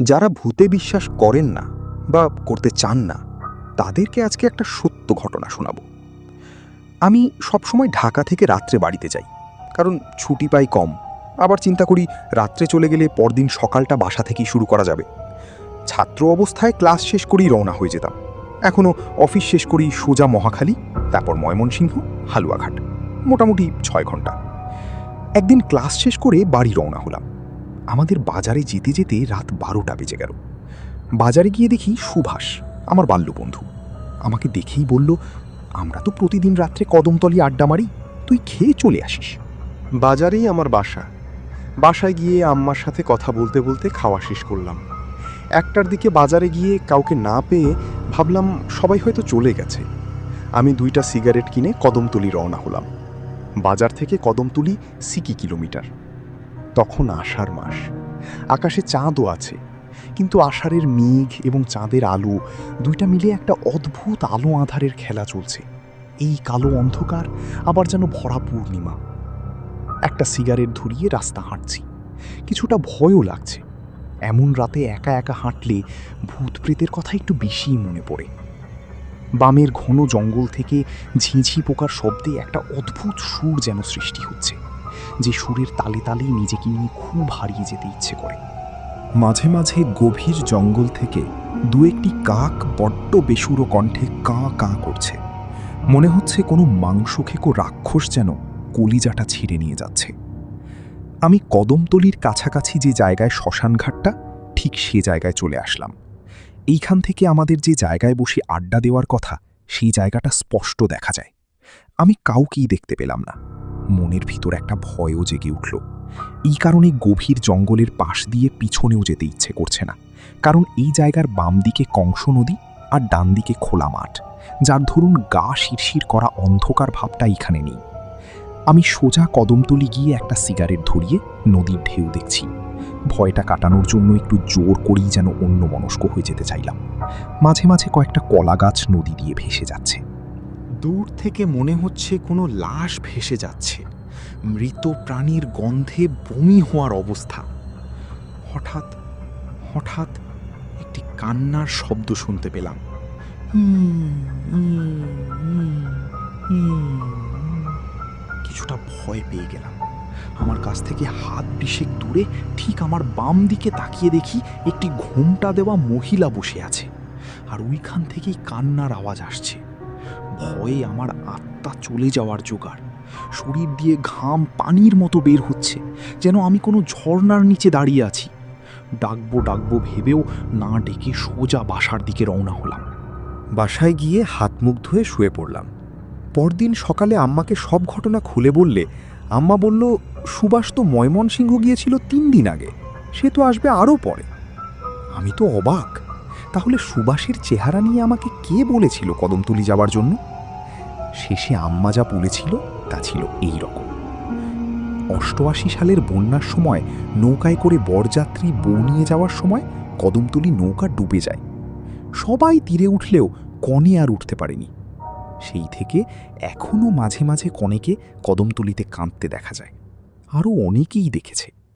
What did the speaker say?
যারা ভূতে বিশ্বাস করেন না বা করতে চান না, তাদেরকে আজকে একটা সত্য ঘটনা শোনাব। আমি সবসময় ঢাকা থেকে রাত্রে বাড়িতে যাই, কারণ ছুটি পাই কম। আবার চিন্তা করি রাত্রে চলে গেলে পরদিন সকালটা বাসা থেকেই শুরু করা যাবে। ছাত্র অবস্থায় ক্লাস শেষ করেই রওনা হয়ে যেতাম। এখনও অফিস শেষ করি সোজা মহাখালী, তারপর ময়মনসিংহ, হালুয়াঘাট, মোটামুটি 6 ঘন্টা। একদিন ক্লাস শেষ করে বাড়ি রওনা হলাম। আমাদের বাজারে যেতে যেতে রাত 12টা বেজে গেল। বাজারে গিয়ে দেখি সুভাষ, আমার বাল্যবন্ধু। আমাকে দেখেই বলল, আমরা তো প্রতিদিন রাত্রে কদমতলি আড্ডা মারি, তুই খেয়ে চলে আসিস। বাজারেই আমার বাসা। বাসায় গিয়ে আম্মার সাথে কথা বলতে বলতে খাওয়া শেষ করলাম। 1টার দিকে বাজারে গিয়ে কাউকে না পেয়ে ভাবলাম সবাই হয়তো চলে গেছে। আমি 2টা সিগারেট কিনে কদমতলি রওনা হলাম। বাজার থেকে কদমতলি সিকি কিলোমিটার। তখন আষাঢ় মাস, আকাশে চাঁদও আছে, কিন্তু আষাঢ়ের মেঘ এবং চাঁদের আলো দুইটা মিলে একটা অদ্ভুত আলো আঁধারের খেলা চলছে। এই কালো অন্ধকার আবার যেন ভরা পূর্ণিমা। একটা সিগারেট ধরিয়ে রাস্তা হাঁটছি, কিছুটা ভয়ও লাগছে। এমন রাতে একা একা হাঁটলে ভূত প্রেতের কথা একটু বেশিই মনে পড়ে। বামের ঘন জঙ্গল থেকে ঝিঁঝি পোকার শব্দে একটা অদ্ভুত সুর যেন সৃষ্টি হচ্ছে, যে সুরের তালে তালেই নিজেকে নিয়ে খুব হারিয়ে যেতে ইচ্ছে করে। মাঝে মাঝে গভীর জঙ্গল থেকে 2-1টি কাক বড্ড বেসুরো কণ্ঠে কাঁ কাঁ করছে। মনে হচ্ছে কোনো মাংসখেকো রাক্ষস যেন কলিজাটা ছিঁড়ে নিয়ে যাচ্ছে। আমি কদমতলির কাছাকাছি যে জায়গায় শ্মশানঘাটটা, ঠিক সে জায়গায় চলে আসলাম। এইখান থেকে আমাদের যে জায়গায় বসে আড্ডা দেওয়ার কথা, সেই জায়গাটা স্পষ্ট দেখা যায়। আমি কাউকেই দেখতে পেলাম না। মনের ভিতর একটা ভয়ও জেগে উঠল। এই কারণে গভীর জঙ্গলের পাশ দিয়ে পিছনেও যেতে ইচ্ছে করছে না, কারণ এই জায়গার বাম দিকে কংস নদী আর ডান দিকে খোলা মাঠ, যার ধরুন গা শিরশির করা অন্ধকার ভাবটা এখানে নেই। আমি সোজা কদমতলি গিয়ে একটা সিগারেট ধরিয়ে নদীর ঢেউ দেখছি। ভয়টা কাটানোর জন্য একটু জোর করেই যেন অন্যমনস্ক হয়ে যেতে চাইলাম। মাঝে মাঝে কয়েকটা কলা গাছ নদী দিয়ে ভেসে যাচ্ছে। দূর থেকে মনে হচ্ছে কোনো লাশ ভেসে যাচ্ছে, মৃত প্রাণীর গন্ধে বমি হওয়ার অবস্থা। হঠাৎ হঠাৎ একটি কান্নার শব্দ শুনতে পেলাম। কিছুটা ভয় পেয়ে গেলাম। আমার কাছ থেকে হাত 20 দূরে ঠিক আমার বাম দিকে তাকিয়ে দেখি একটি ঘোমটা দেওয়া মহিলা বসে আছে, আর ওইখান থেকেই কান্নার আওয়াজ আসছে। ভয়ে আমার আত্মা চলে যাওয়ার জোগাড়। শরীর দিয়ে ঘাম পানির মতো বের হচ্ছে, যেন আমি কোনো ঝর্ণার নিচে দাঁড়িয়ে আছি। ডাকবো ডাকবো ভেবেও না ডেকে সোজা বাসার দিকে রওনা হলাম। বাসায় গিয়ে হাত মুখ ধুয়ে শুয়ে পড়লাম। পরদিন সকালে আম্মাকে সব ঘটনা খুলে বললে আম্মা বলল, সুভাষ তো ময়মনসিংহ গিয়েছিল 3 দিন আগে, সে তো আসবে আরও পরে। আমি তো অবাক। তাহলে সুভাষের চেহারা নিয়ে আমাকে কে বলেছিল কদমতলি যাওয়ার জন্য? শেষে আম্মা যা বলেছিল তা ছিল এই রকম। 88 সালের বন্যার সময় নৌকায় করে বরযাত্রী বউ নিয়ে যাওয়ার সময় কদমতলি নৌকা ডুবে যায়। সবাই তীরে উঠলেও কনে আর উঠতে পারেনি। সেই থেকে এখনও মাঝে মাঝে কনেকে কদমতলিতে কাঁদতে দেখা যায়। আরও অনেকেই দেখেছে।